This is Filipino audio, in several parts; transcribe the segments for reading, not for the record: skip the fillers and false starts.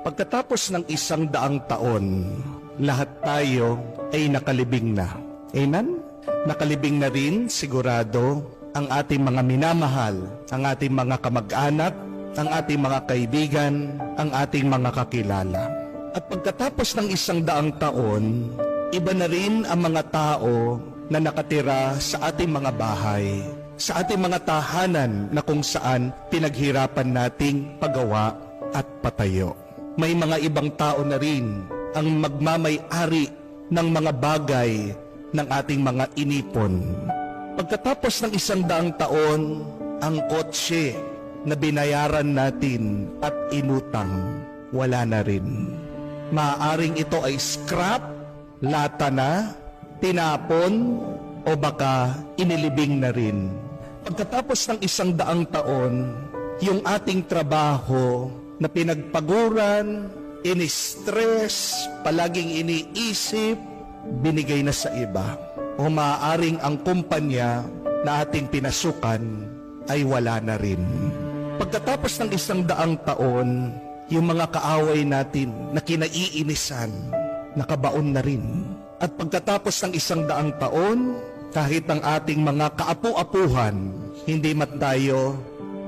Pagkatapos ng 100 taon, lahat tayo ay nakalibing na. Amen? Nakalibing na rin, sigurado, ang ating mga minamahal, ang ating mga kamag-anak, ang ating mga kaibigan, ang ating mga kakilala. At pagkatapos ng 100 taon, iba na rin ang mga tao na nakatira sa ating mga bahay, sa ating mga tahanan na kung saan pinaghirapan nating pagawa at patayo. May mga ibang tao na rin ang magmamay-ari ng mga bagay ng ating mga inipon. Pagkatapos ng 100 taon, ang kotse na binayaran natin at inutang, wala na rin. Maaaring ito ay scrap, lata na, tinapon, o baka inilibing na rin. Pagkatapos ng 100 taon, yung ating trabaho na pinagpaguran, ini-stress, palaging iniisip, binigay na sa iba. O maaaring ang kumpanya na ating pinasukan ay wala na rin. Pagkatapos ng 100 taon, yung mga kaaway natin na kinaiinisan, nakabaon na rin. At pagkatapos ng 100 taon, kahit ang ating mga kaapu-apuhan, hindi man tayo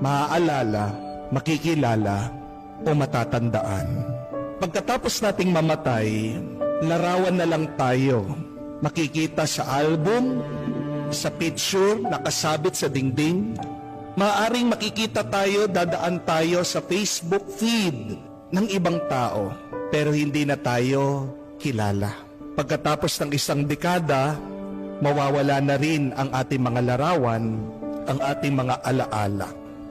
maaalala, makikilala, o matatandaan. Pagkatapos nating mamatay, larawan na lang tayo. Makikita sa album, sa picture, nakasabit sa dingding. Maaaring makikita tayo, dadaan tayo sa Facebook feed ng ibang tao, pero hindi na tayo kilala. Pagkatapos ng 1 dekada, mawawala na rin ang ating mga larawan, ang ating mga alaala.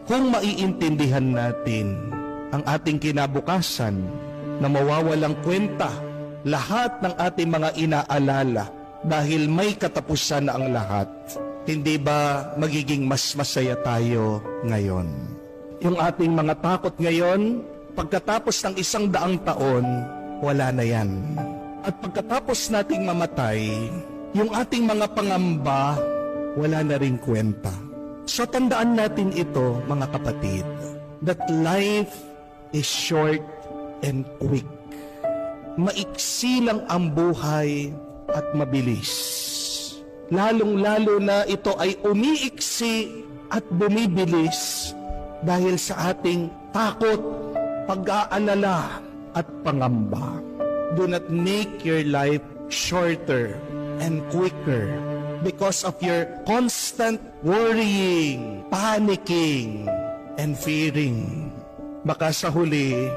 Kung maiintindihan natin ang ating kinabukasan na mawawalang kwenta lahat ng ating mga inaalala dahil may katapusan na ang lahat, hindi ba magiging mas masaya tayo ngayon? Yung ating mga takot ngayon, pagkatapos ng 100 taon, wala na yan. At pagkatapos nating mamatay, yung ating mga pangamba, wala na ring kwenta. So tandaan natin ito, mga kapatid, that life is short and quick. Maiksi lang ang buhay at mabilis. Lalong-lalo na ito ay umiiksi at bumibilis dahil sa ating takot, pag-aalala at pangamba. Do not make your life shorter and quicker because of your constant worrying, panicking, and fearing. Baka sa huli,